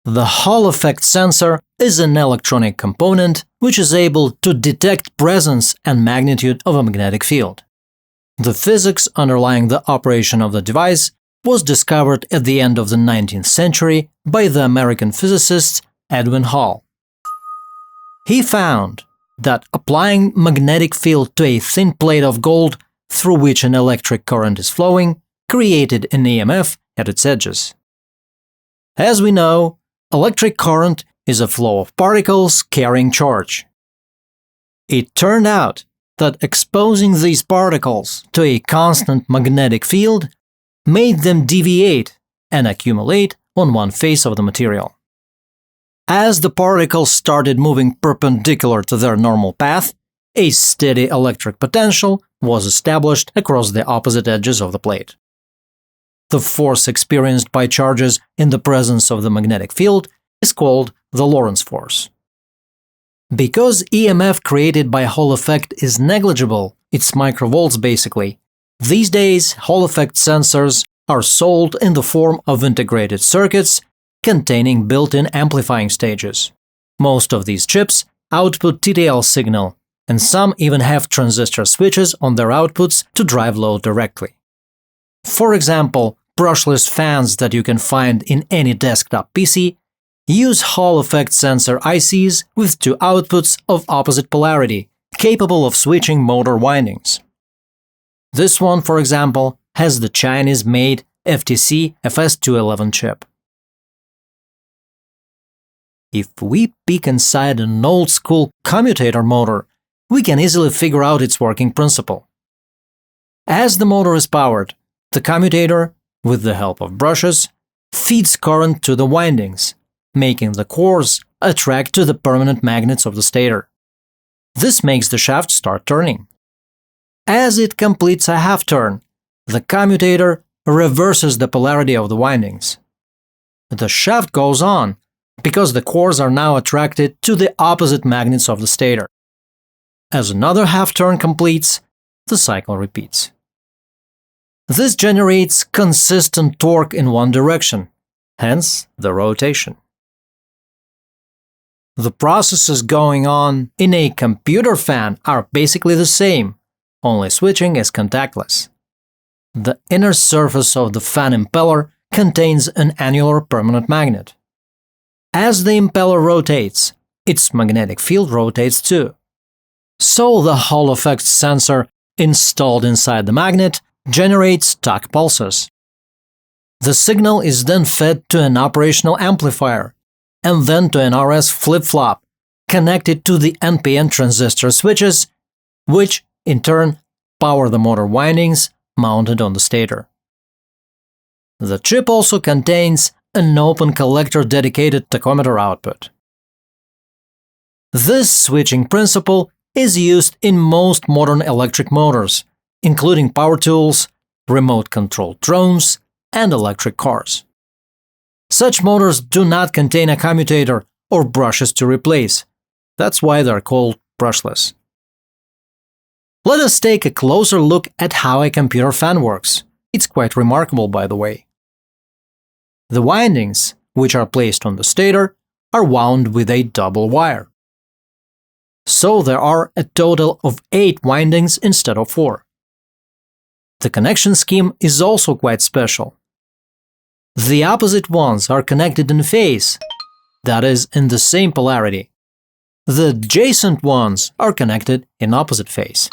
The Hall effect sensor is an electronic component which is able to detect presence and magnitude of a magnetic field. The physics underlying the operation of the device was discovered at the end of the 19th century by the American physicist Edwin Hall. He found that applying magnetic field to a thin plate of gold through which an electric current is flowing created an EMF at its edges. As we know, electric current is a flow of particles carrying charge. It turned out that exposing these particles to a constant magnetic field made them deviate and accumulate on one face of the material. As the particles started moving perpendicular to their normal path, a steady electric potential was established across the opposite edges of the plate. The force experienced by charges in the presence of the magnetic field is called the Lorentz force. Because EMF created by Hall effect is negligible, it's microvolts basically, these days Hall effect sensors are sold in the form of integrated circuits containing built-in amplifying stages. Most of these chips output TTL signal, and some even have transistor switches on their outputs to drive load directly. For example, brushless fans that you can find in any desktop PC use Hall effect sensor ICs with two outputs of opposite polarity, capable of switching motor windings. This one, for example, has the Chinese-made FTC FS211 chip. If we peek inside an old-school commutator motor, we can easily figure out its working principle. As the motor is powered, the commutator, with the help of brushes, feeds current to the windings, making the cores attract to the permanent magnets of the stator. This makes the shaft start turning. As it completes a half-turn, the commutator reverses the polarity of the windings. The shaft goes on because the cores are now attracted to the opposite magnets of the stator. As another half-turn completes, the cycle repeats. This generates consistent torque in one direction, hence the rotation. The processes going on in a computer fan are basically the same, only switching is contactless. The inner surface of the fan impeller contains an annular permanent magnet. As the impeller rotates, its magnetic field rotates too. So the Hall effect sensor installed inside the magnet generates torque pulses. The signal is then fed to an operational amplifier, and then to an RS flip-flop connected to the NPN transistor switches, which, in turn, power the motor windings mounted on the stator. The chip also contains an open collector dedicated tachometer output. This switching principle is used in most modern electric motors, including power tools, remote-controlled drones, and electric cars. Such motors do not contain a commutator or brushes to replace. That's why they're called brushless. Let us take a closer look at how a computer fan works. It's quite remarkable, by the way. The windings, which are placed on the stator, are wound with a double wire. So there are a total of 8 windings instead of 4. The connection scheme is also quite special. The opposite ones are connected in phase, that is, in the same polarity. The adjacent ones are connected in opposite phase.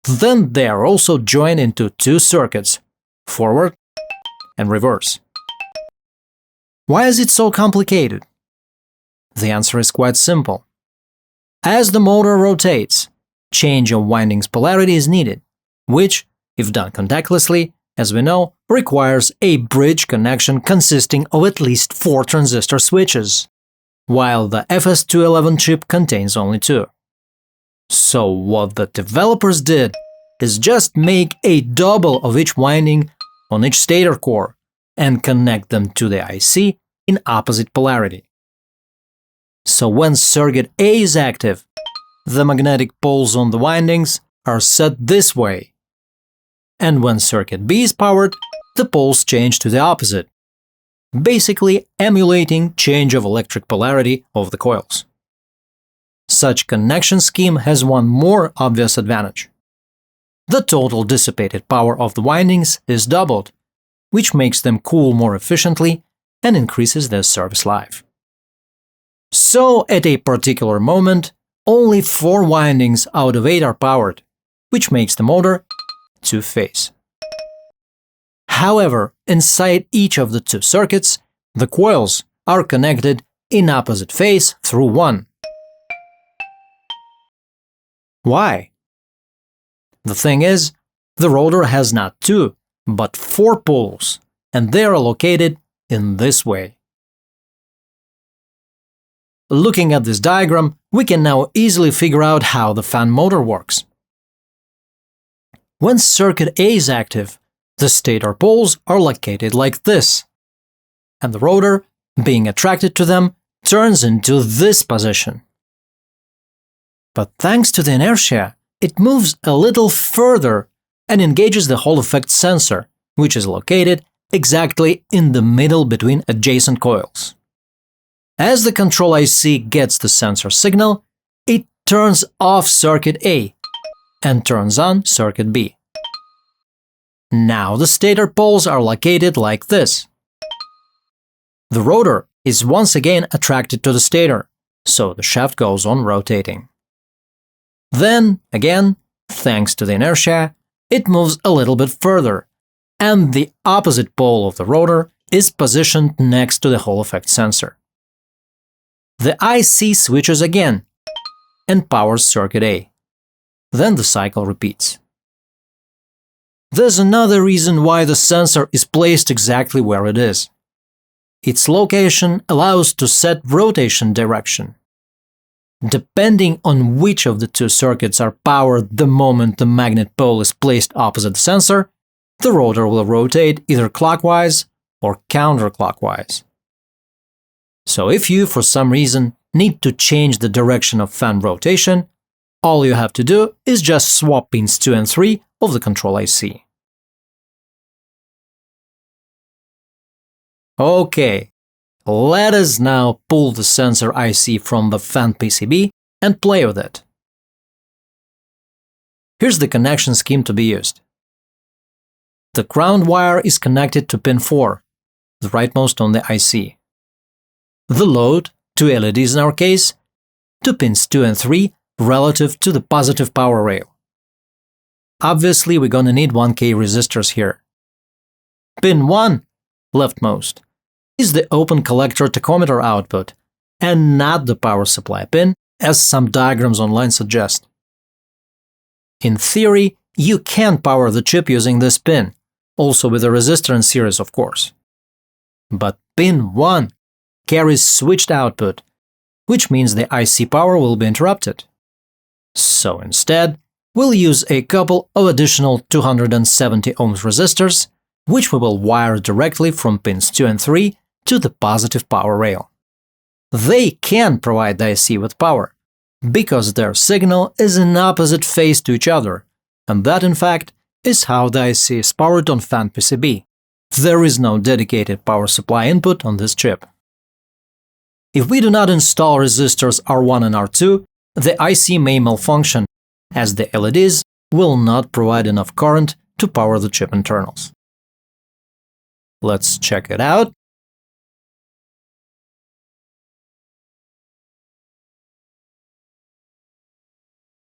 Then they are also joined into 2 circuits, forward and reverse. Why is it so complicated? The answer is quite simple. As the motor rotates, change of windings polarity is needed, which, if done contactlessly, as we know, requires a bridge connection consisting of at least 4 transistor switches, while the FS211 chip contains only 2. So what the developers did is just make a double of each winding on each stator core and connect them to the IC in opposite polarity. So when circuit A is active, the magnetic poles on the windings are set this way. And when circuit B is powered, the poles change to the opposite. basically emulating change of electric polarity of the coils. Such connection scheme has one more obvious advantage. The total dissipated power of the windings is doubled, which makes them cool more efficiently and increases their service life. So, at a particular moment, only 4 windings out of 8 are powered, which makes the motor two-phase. However, inside each of the 2 circuits, the coils are connected in opposite phase through 1. Why? The thing is, the rotor has not 2, but 4 poles, and they are located in this way. Looking at this diagram, we can now easily figure out how the fan motor works. When circuit A is active, the stator poles are located like this, and the rotor, being attracted to them, turns into this position. But thanks to the inertia, it moves a little further and engages the Hall effect sensor, which is located exactly in the middle between adjacent coils. As the control IC gets the sensor signal, it turns off circuit A and turns on circuit B. Now the stator poles are located like this. The rotor is once again attracted to the stator, so the shaft goes on rotating. Then, again, thanks to the inertia, it moves a little bit further, and the opposite pole of the rotor is positioned next to the Hall effect sensor. The IC switches again and powers circuit A. Then the cycle repeats. There's another reason why the sensor is placed exactly where it is. Its location allows to set rotation direction. Depending on which of the 2 circuits are powered the moment the magnet pole is placed opposite the sensor, the rotor will rotate either clockwise or counterclockwise. So if you, for some reason, need to change the direction of fan rotation, all you have to do is just swap pins 2 and 3 of the control IC. Okay, let us now pull the sensor IC from the fan PCB and play with it. Here's the connection scheme to be used. The ground wire is connected to pin 4, the rightmost on the IC. The load, 2 LEDs in our case, to pins 2 and 3 relative to the positive power rail. Obviously, we're gonna need 1K resistors here. Pin 1, leftmost, is the open collector tachometer output, and not the power supply pin, as some diagrams online suggest. In theory, you can power the chip using this pin, also with a resistor in series, of course. But pin 1 carries switched output, which means the IC power will be interrupted. So instead, we'll use a couple of additional 270 ohms resistors, which we will wire directly from pins 2 and 3 to the positive power rail. They can provide the IC with power, because their signal is in opposite phase to each other, and that in fact is how the IC is powered on fan PCB. There is no dedicated power supply input on this chip. If we do not install resistors R1 and R2, the IC may malfunction, as the LEDs will not provide enough current to power the chip internals. Let's check it out.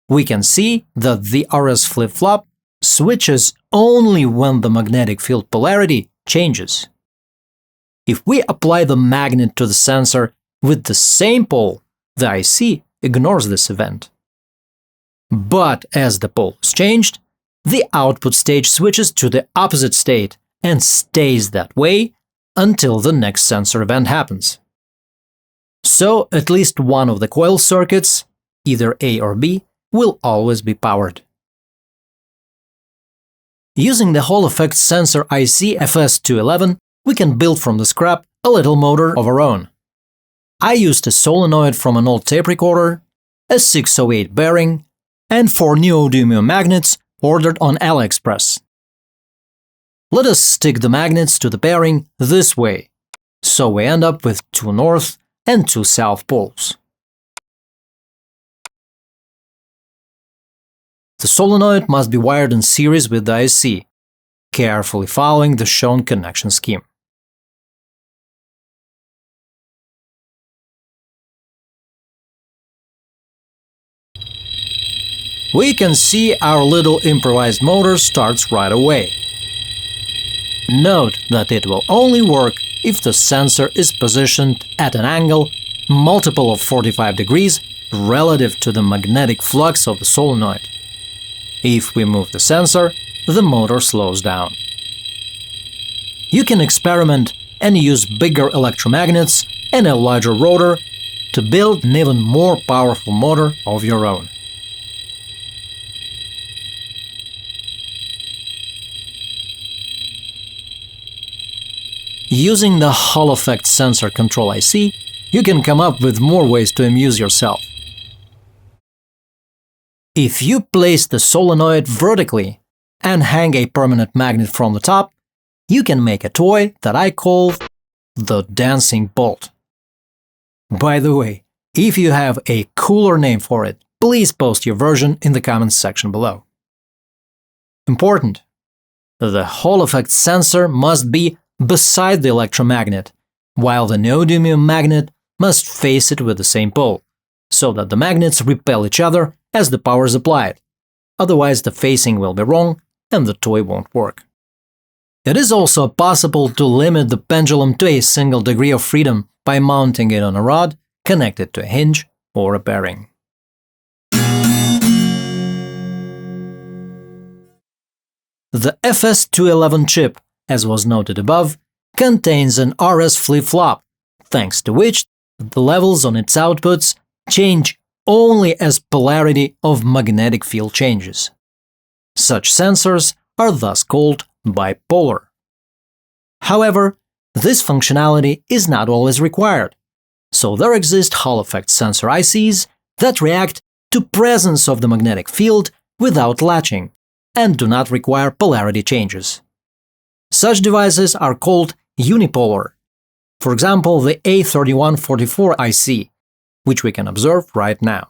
We can see that the RS flip-flop switches only when the magnetic field polarity changes. If we apply the magnet to the sensor with the same pole, the IC ignores this event. But as the pole is changed, the output stage switches to the opposite state and stays that way until the next sensor event happens. So at least one of the coil circuits, either A or B, will always be powered. Using the Hall effect sensor IC FS211, we can build from the scrap a little motor of our own. I used a solenoid from an old tape recorder, a 608 bearing, and 4 neodymium magnets ordered on AliExpress. Let us stick the magnets to the bearing this way, so we end up with 2 north and 2 south poles. The solenoid must be wired in series with the IC, carefully following the shown connection scheme. We can see our little improvised motor starts right away. Note that it will only work if the sensor is positioned at an angle multiple of 45 degrees relative to the magnetic flux of the solenoid. If we move the sensor, the motor slows down. You can experiment and use bigger electromagnets and a larger rotor to build an even more powerful motor of your own. Using the Hall effect sensor control IC, you can come up with more ways to amuse yourself. If you place the solenoid vertically and hang a permanent magnet from the top, you can make a toy that I call the dancing bolt. By the way, if you have a cooler name for it, please post your version in the comments section below. Important: the Hall effect sensor must be beside the electromagnet, while the neodymium magnet must face it with the same pole, so that the magnets repel each other as the power is applied. Otherwise, the facing will be wrong and the toy won't work. It is also possible to limit the pendulum to a single degree of freedom by mounting it on a rod connected to a hinge or a bearing. The FS211 chip, as was noted above, contains an RS flip-flop, thanks to which the levels on its outputs change only as polarity of magnetic field changes. Such sensors are thus called bipolar. However, this functionality is not always required, so there exist Hall effect sensor ICs that react to presence of the magnetic field without latching and do not require polarity changes. Such devices are called unipolar. For example, the A3144 IC, which we can observe right now.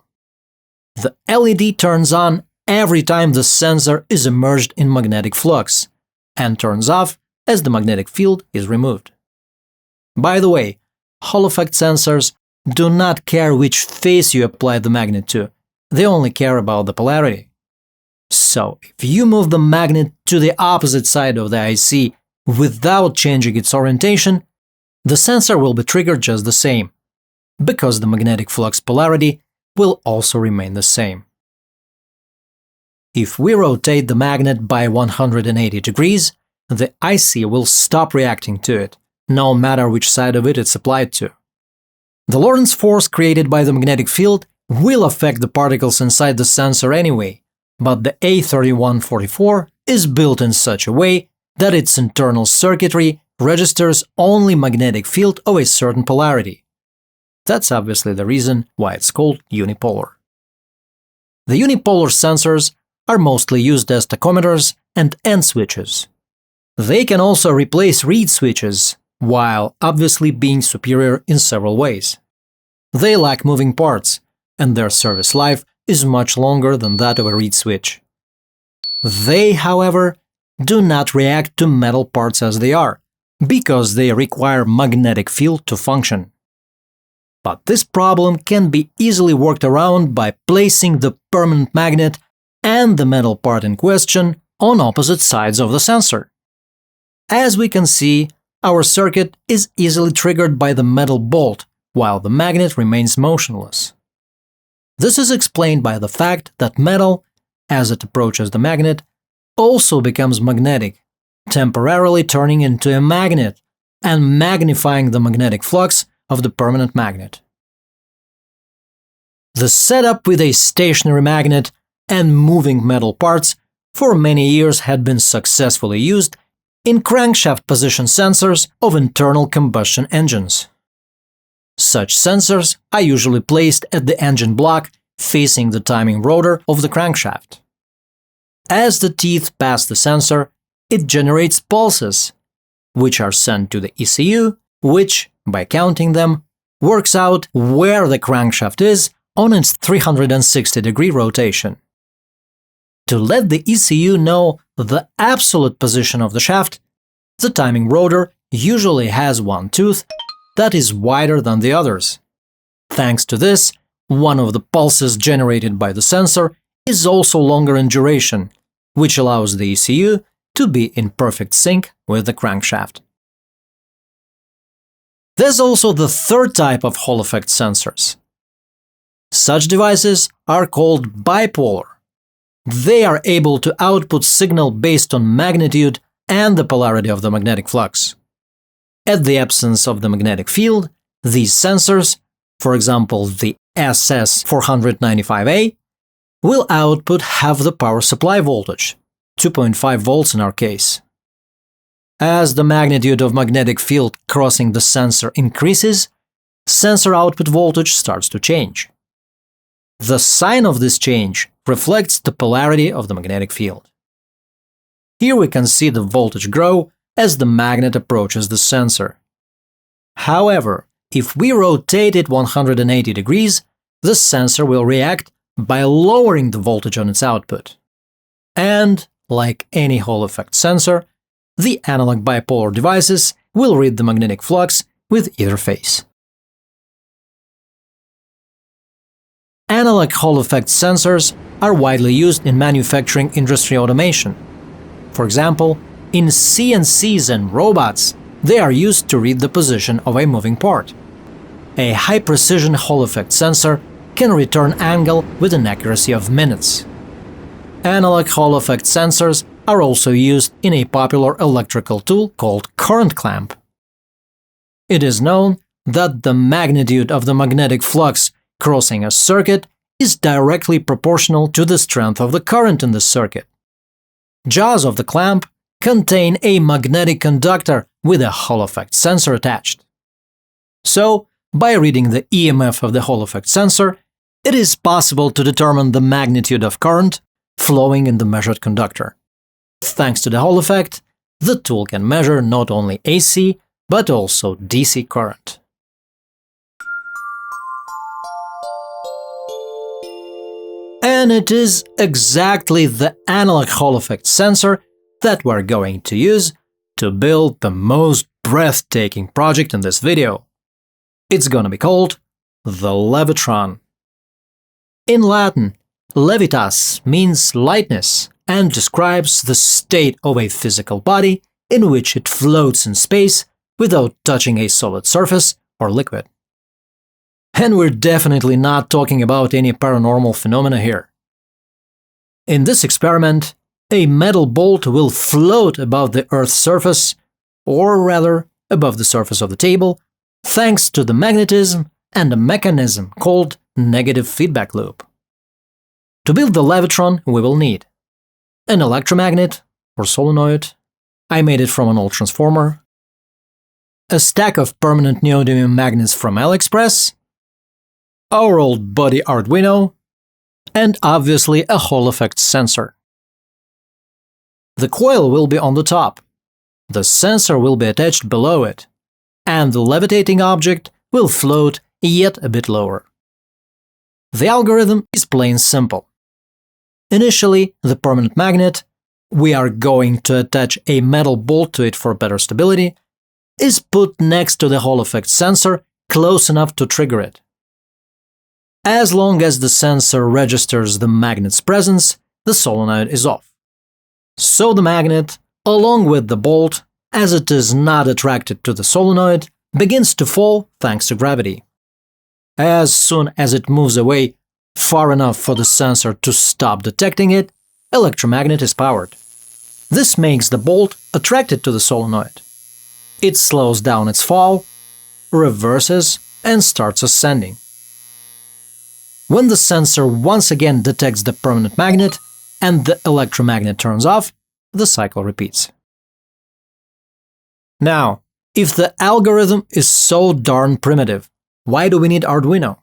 The LED turns on every time the sensor is immersed in magnetic flux, and turns off as the magnetic field is removed. By the way, Hall effect sensors do not care which face you apply the magnet to, they only care about the polarity. So, if you move the magnet to the opposite side of the IC without changing its orientation, the sensor will be triggered just the same, because the magnetic flux polarity will also remain the same. If we rotate the magnet by 180 degrees, the IC will stop reacting to it, no matter which side of it it's applied to. The Lorentz force created by the magnetic field will affect the particles inside the sensor anyway, but the A3144 is built in such a way that its internal circuitry registers only magnetic field of a certain polarity. That's obviously the reason why it's called unipolar. The unipolar sensors are mostly used as tachometers and end switches. They can also replace reed switches, while obviously being superior in several ways. They lack moving parts, and their service life is much longer than that of a reed switch. They, however, do not react to metal parts as they are, because they require magnetic field to function. But this problem can be easily worked around by placing the permanent magnet and the metal part in question on opposite sides of the sensor. As we can see, our circuit is easily triggered by the metal bolt, while the magnet remains motionless. This is explained by the fact that metal, as it approaches the magnet, also becomes magnetic, temporarily turning into a magnet and magnifying the magnetic flux of the permanent magnet. The setup with a stationary magnet and moving metal parts for many years had been successfully used in crankshaft position sensors of internal combustion engines. Such sensors are usually placed at the engine block facing the timing rotor of the crankshaft. As the teeth pass the sensor, it generates pulses, which are sent to the ECU, which, by counting them, works out where the crankshaft is on its 360-degree rotation. To let the ECU know the absolute position of the shaft, the timing rotor usually has one tooth that is wider than the others. Thanks to this, one of the pulses generated by the sensor is also longer in duration, which allows the ECU to be in perfect sync with the crankshaft. There's also the third type of Hall effect sensors. Such devices are called bipolar. They are able to output signal based on magnitude and the polarity of the magnetic flux. At the absence of the magnetic field, these sensors, for example the SS495A, will output half the power supply voltage, 2.5 volts in our case. As the magnitude of magnetic field crossing the sensor increases, sensor output voltage starts to change. The sign of this change reflects the polarity of the magnetic field. Here we can see the voltage grow as the magnet approaches the sensor. However, if we rotate it 180 degrees, the sensor will react by lowering the voltage on its output. And, like any Hall effect sensor, the analog bipolar devices will read the magnetic flux with either phase. Analog Hall effect sensors are widely used in manufacturing industry automation. For example, in CNCs and robots, they are used to read the position of a moving part. A high-precision Hall effect sensor can return angle with an accuracy of minutes. Analog Hall effect sensors are also used in a popular electrical tool called current clamp. It is known that the magnitude of the magnetic flux crossing a circuit is directly proportional to the strength of the current in the circuit. Jaws of the clamp contain a magnetic conductor with a Hall effect sensor attached. So, by reading the EMF of the Hall effect sensor, it is possible to determine the magnitude of current flowing in the measured conductor. Thanks to the Hall effect, the tool can measure not only AC, but also DC current. And it is exactly the analog Hall effect sensor that we're going to use to build the most breathtaking project in this video. It's gonna be called the Levitron. In Latin, levitas means lightness and describes the state of a physical body in which it floats in space without touching a solid surface or liquid. And we're definitely not talking about any paranormal phenomena here. In this experiment, a metal bolt will float above the Earth's surface, or rather, above the surface of the table, thanks to the magnetism and a mechanism called negative feedback loop. To build the Levitron, we will need an electromagnet or solenoid. I made it from an old transformer, a stack of permanent neodymium magnets from AliExpress, our old buddy Arduino, and obviously a Hall effect sensor. The coil will be on the top, the sensor will be attached below it, and the levitating object will float yet a bit lower. The algorithm is plain simple. Initially, the permanent magnet, we are going to attach a metal bolt to it for better stability, is put next to the Hall effect sensor close enough to trigger it. As long as the sensor registers the magnet's presence, the solenoid is off. So the magnet, along with the bolt, as it is not attracted to the solenoid, begins to fall thanks to gravity. As soon as it moves away far enough for the sensor to stop detecting it, electromagnet is powered. This makes the bolt attracted to the solenoid. It slows down its fall, reverses, and starts ascending. When the sensor once again detects the permanent magnet and the electromagnet turns off, the cycle repeats. Now, if the algorithm is so darn primitive, why do we need Arduino?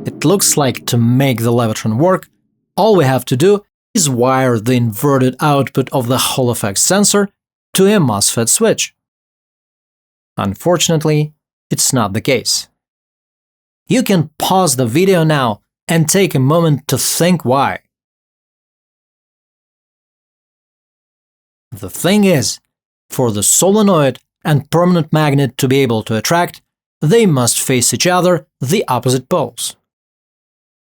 It looks like to make the Levitron work, all we have to do is wire the inverted output of the Hall effect sensor to a MOSFET switch. Unfortunately, it's not the case. You can pause the video now and take a moment to think why. The thing is, for the solenoid and permanent magnet to be able to attract, they must face each other, the opposite poles.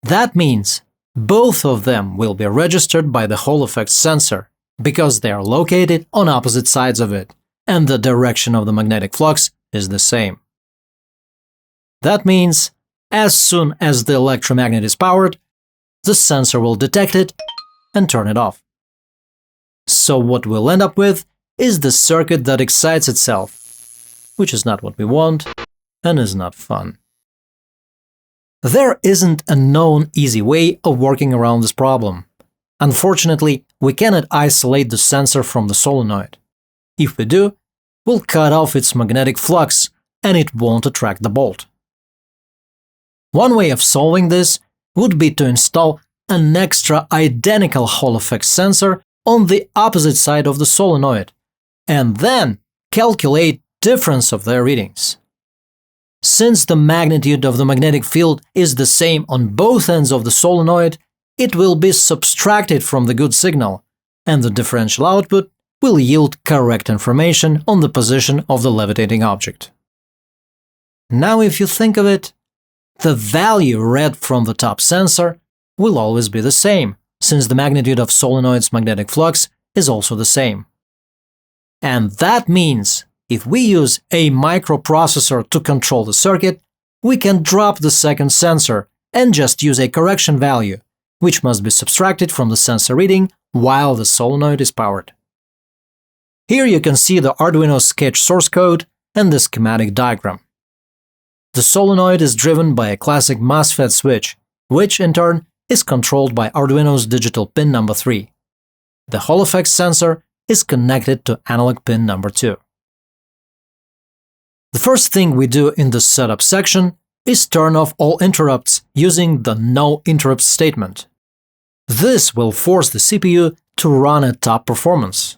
That means both of them will be registered by the Hall effect sensor, because they are located on opposite sides of it, and the direction of the magnetic flux is the same. That means, as soon as the electromagnet is powered, the sensor will detect it and turn it off. So what we'll end up with is the circuit that excites itself, which is not what we want and is not fun. There isn't a known easy way of working around this problem. Unfortunately, we cannot isolate the sensor from the solenoid. If we do, we'll cut off its magnetic flux and it won't attract the bolt. One way of solving this would be to install an extra identical Hall effect sensor on the opposite side of the solenoid, and then calculate difference of their readings. Since the magnitude of the magnetic field is the same on both ends of the solenoid, it will be subtracted from the good signal, and the differential output will yield correct information on the position of the levitating object. Now, if you think of it, the value read from the top sensor will always be the same, since the magnitude of solenoid's magnetic flux is also the same. And that means, if we use a microprocessor to control the circuit, we can drop the second sensor and just use a correction value, which must be subtracted from the sensor reading while the solenoid is powered. Here you can see the Arduino sketch source code and the schematic diagram. The solenoid is driven by a classic MOSFET switch, which in turn is controlled by Arduino's digital pin number 3. The Hall effect sensor is connected to analog pin number 2. The first thing we do in the setup section is turn off all interrupts using the no interrupts statement. This will force the CPU to run at top performance.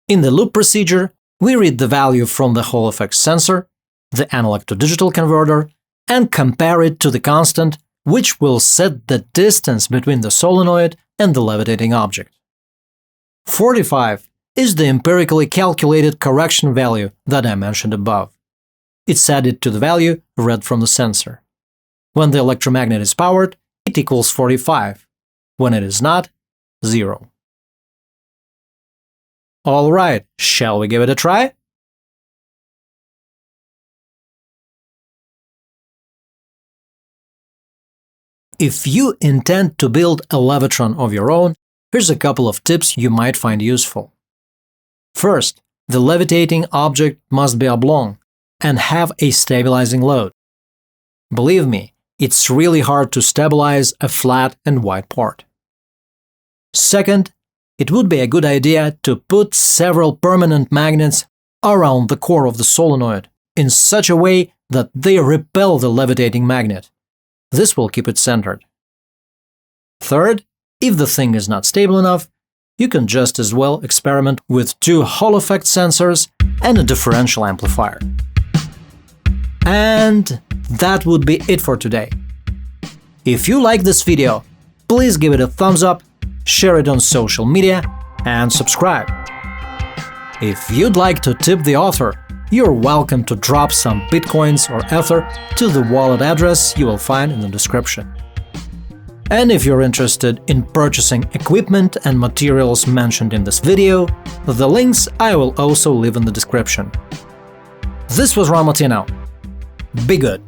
In the loop procedure, we read the value from the Hall effect sensor, the analog to digital converter, and compare it to the constant, which will set the distance between the solenoid and the levitating object. 45 is the empirically calculated correction value that I mentioned above. It's added to the value read from the sensor. When the electromagnet is powered, it equals 45. When it is not, 0. Alright, shall we give it a try? If you intend to build a Levitron of your own, here's a couple of tips you might find useful. First, the levitating object must be oblong and have a stabilizing load. Believe me, it's really hard to stabilize a flat and white part. Second, it would be a good idea to put several permanent magnets around the core of the solenoid in such a way that they repel the levitating magnet. This will keep it centered. Third, if the thing is not stable enough, you can just as well experiment with 2 Hall effect sensors and a differential amplifier. And that would be it for today. If you like this video, please give it a thumbs up, share it on social media, and subscribe. If you'd like to tip the author, you're welcome to drop some bitcoins or ether to the wallet address you will find in the description. And if you're interested in purchasing equipment and materials mentioned in this video, the links I will also leave in the description. This was Mattino. Be good!